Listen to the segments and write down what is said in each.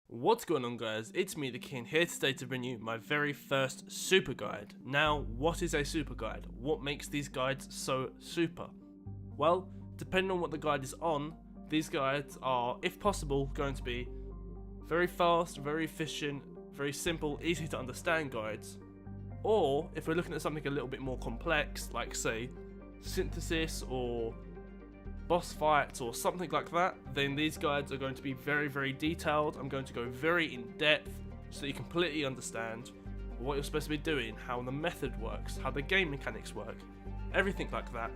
What's going on, guys? It's me, the King, here today to bring you my very first super guide. Now, what is a super guide? What makes these guides so super? Well, depending on what the guide is on, these guides are, if possible, going to be very fast, very efficient, very simple, easy to understand guides. Or, if we're looking at something a little bit more complex, like say, synthesis or boss fights or something like that, then these guides are going to be very, very detailed. I'm going to go very in depth so that you completely understand what you're supposed to be doing, how the method works, how the game mechanics work, everything like that.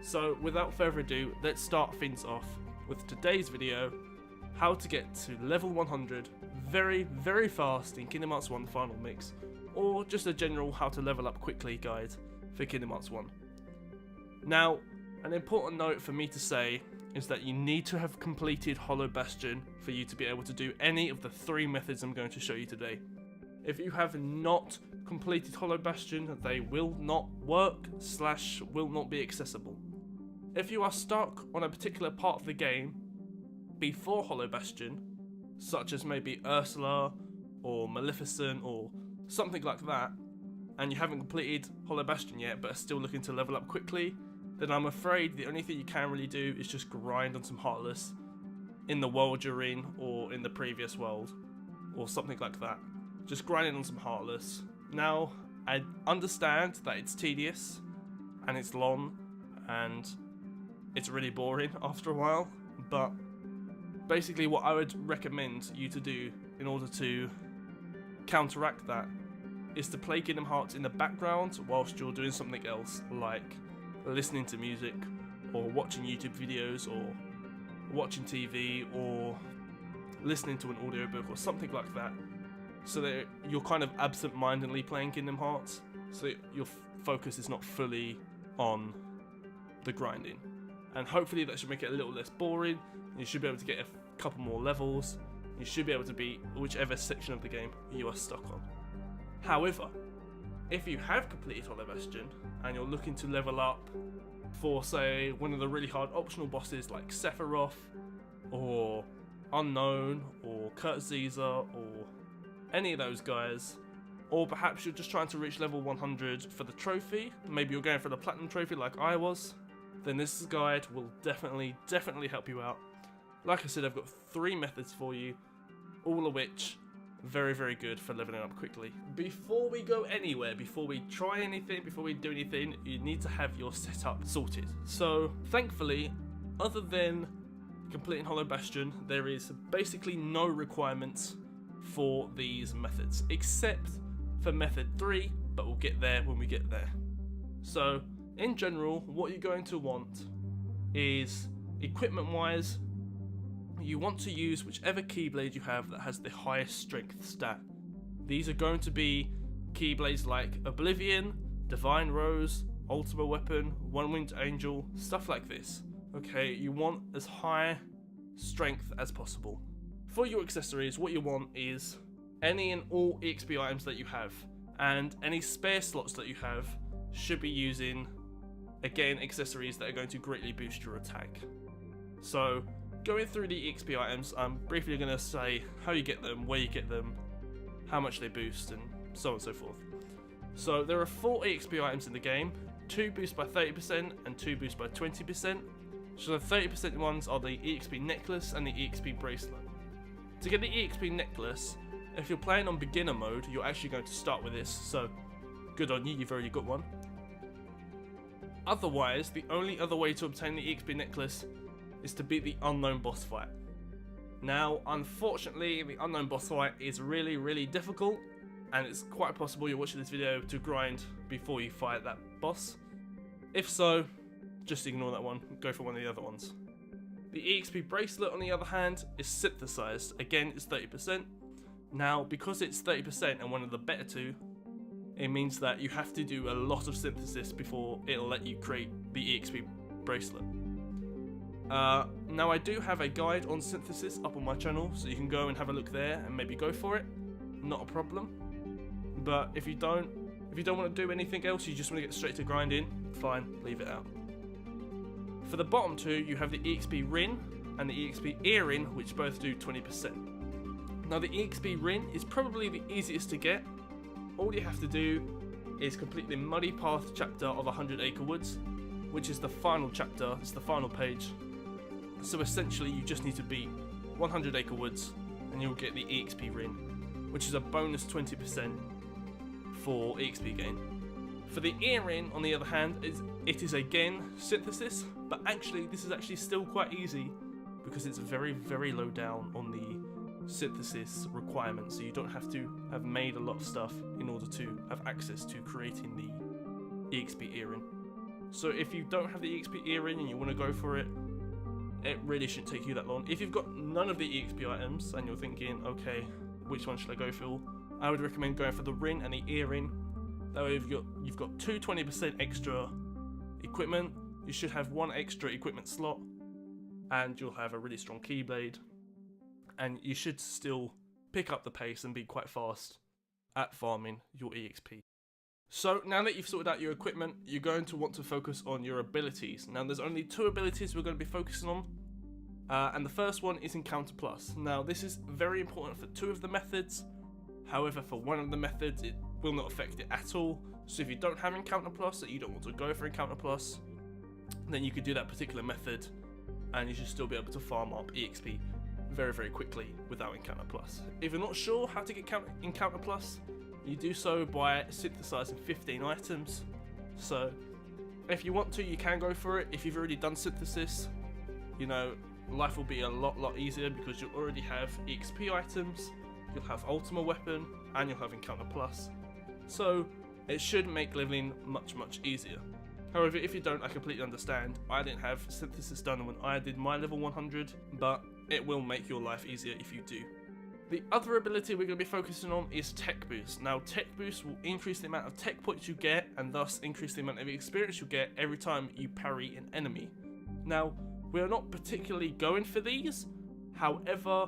So without further ado, let's start things off with today's video, how to get to level 100 very, very fast in Kingdom Hearts 1 Final Mix, or just a general how to level up quickly guide for Kingdom Hearts 1. Now, an important note for me to say is that you need to have completed Hollow Bastion for you to be able to do any of the three methods I'm going to show you today. If you have not completed Hollow Bastion, they will not work / will not be accessible. If you are stuck on a particular part of the game before Hollow Bastion, such as maybe Ursula or Maleficent or something like that, and you haven't completed Hollow Bastion yet but are still looking to level up quickly, then I'm afraid the only thing you can really do is just grind on some Heartless in the world you're in or in the previous world or something like that. Just grinding on some Heartless. Now, I understand that it's tedious and it's long and it's really boring after a while, but basically what I would recommend you to do in order to counteract that is to play Kingdom Hearts in the background whilst you're doing something else, like listening to music or watching YouTube videos or watching TV or listening to an audiobook or something like that, so that you're kind of absent-mindedly playing Kingdom Hearts, so that your focus is not fully on the grinding. And hopefully that should make it a little less boring. You should be able to get a couple more levels. You should be able to beat whichever section of the game you are stuck on. However, if you have completed Hollow Bastion and you're looking to level up for, say, one of the really hard optional bosses like Sephiroth or Unknown or Kurt Caesar or any of those guys, or perhaps you're just trying to reach level 100 for the trophy, maybe you're going for the Platinum Trophy like I was, then this guide will definitely help you out. Like I said, I've got three methods for you, all of which very, very good for leveling up quickly. Before we go anywhere, before we try anything, before we do anything, you need to have your setup sorted. So, thankfully, other than completing Hollow Bastion, there is basically no requirements for these methods, except for method 3, but we'll get there when we get there. So, in general, what you're going to want is, equipment-wise, you want to use whichever Keyblade you have that has the highest strength stat. These are going to be Keyblades like Oblivion, Divine Rose, Ultima Weapon, One-Winged Angel, stuff like this. Okay, you want as high strength as possible. For your accessories, what you want is any and all Exp items that you have, and any spare slots that you have should be using, again, accessories that are going to greatly boost your attack. So, going through the Exp items, I'm briefly going to say how you get them, where you get them, how much they boost, and so on and so forth. So there are 4 Exp items in the game, 2 boost by 30% and 2 boost by 20%. So the 30% ones are the Exp necklace and the Exp bracelet. To get the Exp necklace, if you're playing on beginner mode, you're actually going to start with this, so good on you, you've already got one. Otherwise, the only other way to obtain the Exp necklace is to beat the Unknown boss fight. Now, unfortunately, the Unknown boss fight is really, really difficult, and it's quite possible you're watching this video to grind before you fight that boss. If so, just ignore that one, go for one of the other ones. The Exp bracelet, on the other hand, is synthesized. Again, it's 30%. Now, because it's 30% and one of the better two, it means that you have to do a lot of synthesis before it'll let you create the Exp bracelet. Now I do have a guide on synthesis up on my channel, so you can go and have a look there and maybe go for it. Not a problem. But if you don't want to do anything else, you just want to get straight to grinding, fine, leave it out. For the bottom two, you have the Exp Ring and the Exp Earring, which both do 20%. Now the EXP Ring is probably the easiest to get. All you have to do is complete the Muddy Path chapter of 100 Acre Woods, which is the final chapter, it's the final page. So essentially you just need to beat 100 Acre Woods and you'll get the EXP Ring, which is a bonus 20% for EXP gain. For the earring, on the other hand, it is again synthesis, but actually this is actually still quite easy because it's very, very low down on the synthesis requirements, so you don't have to have made a lot of stuff in order to have access to creating the EXP earring. So if you don't have the EXP earring and you want to go for it, it really shouldn't take you that long. If you've got none of the EXP items and you're thinking, okay, which one should I go for? I would recommend going for the ring and the earring. That way you've got two 20% extra equipment, you should have one extra equipment slot, and you'll have a really strong keyblade, and you should still pick up the pace and be quite fast at farming your EXP. So now that you've sorted out your equipment, you're going to want to focus on your abilities. Now there's only two abilities we're going to be focusing on, and the first one is Encounter Plus. Now this is very important for two of the methods, however for one of the methods it will not affect it at all. So if you don't have Encounter Plus, that you don't want to go for Encounter Plus, then you could do that particular method and you should still be able to farm up EXP very, very quickly without Encounter Plus. If you're not sure how to get Encounter Plus, you do so by synthesizing 15 items. So if you want to, you can go for it. If you've already done synthesis, you know, life will be a lot easier because you'll already have EXP items, you'll have Ultima Weapon, and you'll have Encounter Plus. So it should make leveling much easier. However, if you don't, I completely understand. I didn't have synthesis done when I did my level 100, but it will make your life easier if you do. The other ability we're going to be focusing on is Tech Boost. Now, Tech Boost will increase the amount of tech points you get and thus increase the amount of experience you get every time you parry an enemy. Now, we are not particularly going for these, however,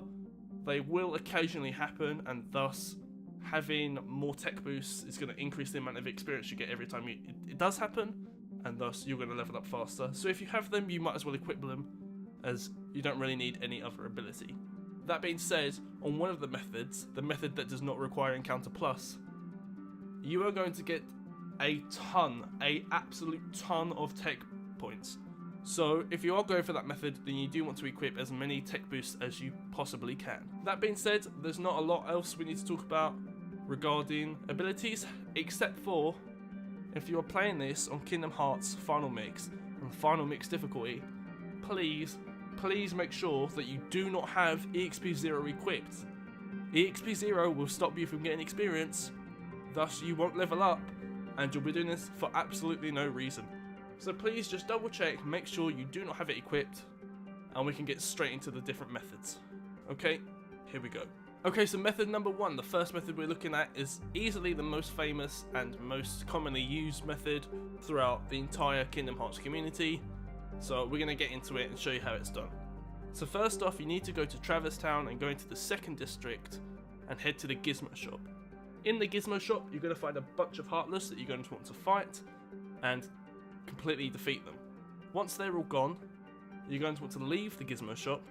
they will occasionally happen, and thus having more tech boosts is going to increase the amount of experience you get every time it does happen, and thus you're going to level up faster. So if you have them, you might as well equip them, as you don't really need any other ability. That being said, on one of the methods, the method that does not require Encounter Plus, you are going to get a absolute ton of tech points. So if you are going for that method, then you do want to equip as many tech boosts as you possibly can. That being said, there's not a lot else we need to talk about regarding abilities, except for if you are playing this on Kingdom Hearts Final Mix and Final Mix difficulty, please make sure that you do not have EXP 0 equipped. EXP 0 will stop you from getting experience, thus you won't level up, and you'll be doing this for absolutely no reason. So please just double check, make sure you do not have it equipped, and we can get straight into the different methods. Okay, here we go. Okay, so method number one, the first method we're looking at, is easily the most famous and most commonly used method throughout the entire Kingdom Hearts community. So we're going to get into it and show you how it's done. So first off, you need to go to Traverse Town and go into the second district and head to the Gizmo shop. In the Gizmo shop, you're going to find a bunch of Heartless that you're going to want to fight and completely defeat them. Once they're all gone, you're going to want to leave the Gizmo shop,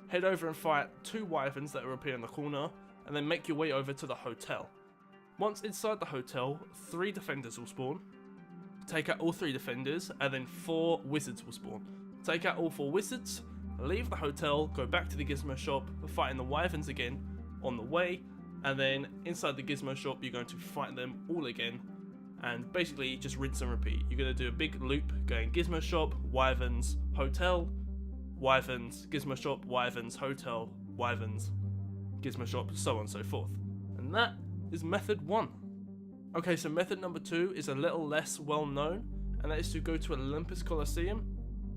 head over and fight 2 wyverns that will appear in the corner, and then make your way over to the hotel. Once inside the hotel, 3 defenders will spawn. Take out all 3 defenders, and then 4 wizards will spawn. Take out all 4 wizards, leave the hotel, go back to the Gizmo shop, fighting the wyverns again on the way, and then inside the Gizmo shop you're going to fight them all again, and basically just rinse and repeat. You're going to do a big loop going Gizmo shop, wyverns, hotel, wyverns, Gizmo shop, wyverns, hotel, wyverns, Gizmo shop, so on and so forth. And that is method 1. Okay, so method number 2 is a little less well known, and that is to go to Olympus Coliseum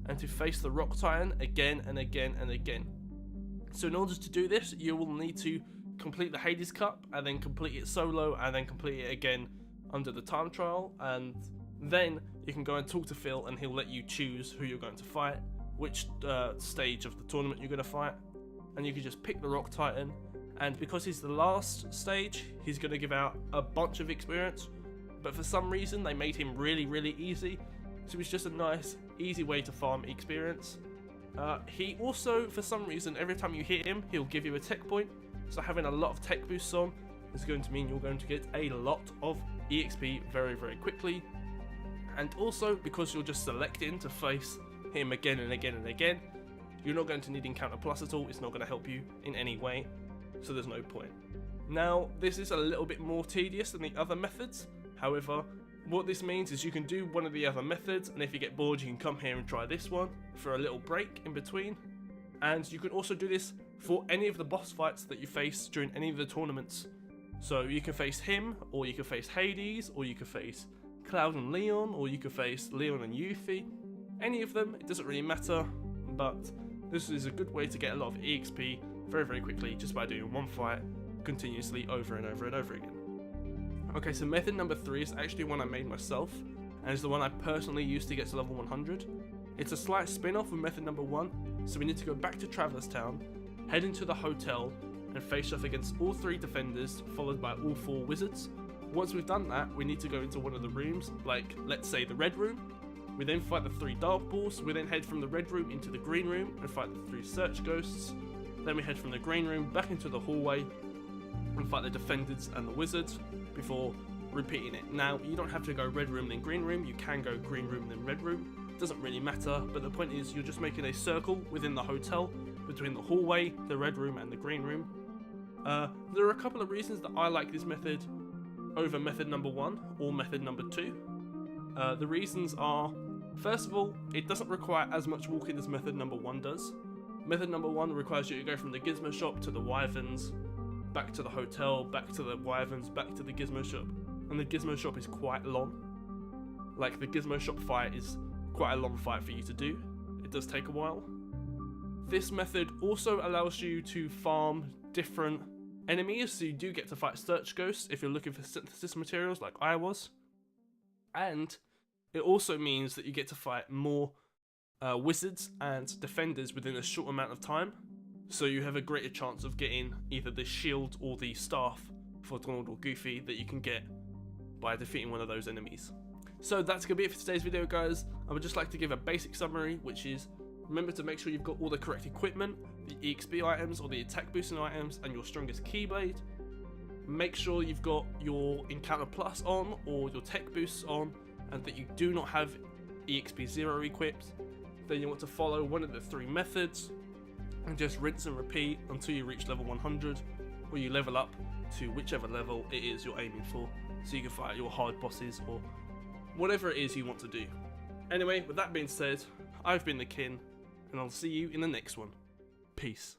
and to face the Rock Titan again and again and again. So in order to do this, you will need to complete the Hades Cup, and then complete it solo, and then complete it again under the time trial, and then you can go and talk to Phil and he'll let you choose who you're going to fight, which stage of the tournament you're going to fight, and you can just pick the Rock Titan, and because he's the last stage, he's going to give out a bunch of experience, but for some reason they made him really easy, so it's just a nice easy way to farm experience. He also, for some reason, every time you hit him, he'll give you a tech point, So having a lot of tech boosts on is going to mean you're going to get a lot of EXP very, very quickly. And also, because you're just selecting to face him again and again and again, you're not going to need Encounter Plus at all. It's not going to help you in any way, so there's no point. Now, this is a little bit more tedious than the other methods. However, what this means is you can do one of the other methods, and if you get bored, you can come here and try this one for a little break in between. And you can also do this for any of the boss fights that you face during any of the tournaments. So you can face him, or you can face Hades, or you can face Cloud and Leon, or you can face Leon and Yuffie. Any of them, it doesn't really matter, but this is a good way to get a lot of EXP very, very quickly just by doing one fight continuously over and over and over again. Okay, so method number 3 is actually one I made myself, and is the one I personally used to get to level 100. It's a slight spin-off of method number 1, so we need to go back to Traveller's Town, head into the hotel, and face off against all 3 defenders, followed by all 4 wizards. Once we've done that, we need to go into one of the rooms, like, let's say the red room. We then fight the 3 dark balls, we then head from the red room into the green room, and fight the 3 search ghosts. Then we head from the green room back into the hallway, and fight the defenders and the wizards, before repeating it. Now, you don't have to go red room then green room, you can go green room then red room. It doesn't really matter, but the point is you're just making a circle within the hotel, between the hallway, the red room and the green room. There are a couple of reasons that I like this method over method number 1 or method number 2. The reasons are, first of all, it doesn't require as much walking as method number 1 does. Method number 1 requires you to go from the gizmo shop to the wyverns, back to the hotel, back to the wyverns, back to the gizmo shop. And the gizmo shop is quite long. Like, the gizmo shop fight is quite a long fight for you to do. It does take a while. This method also allows you to farm different enemies, so you do get to fight search ghosts if you're looking for synthesis materials like I was. And it also means that you get to fight more wizards and defenders within a short amount of time, so you have a greater chance of getting either the shield or the staff for Donald or Goofy that you can get by defeating one of those enemies. So that's going to be it for today's video, guys. I would just like to give a basic summary, which is, remember to make sure you've got all the correct equipment, the EXP items or the attack boosting items, and your strongest keyblade. Make sure you've got your Encounter Plus on or your tech boosts on, and that you do not have EXP 0 equipped. Then you want to follow one of the 3 methods and just rinse and repeat until you reach level 100, or you level up to whichever level it is you're aiming for, so you can fight your hard bosses or whatever it is you want to do. Anyway, with that being said, I've been the Kin, and I'll see you in the next one. Peace.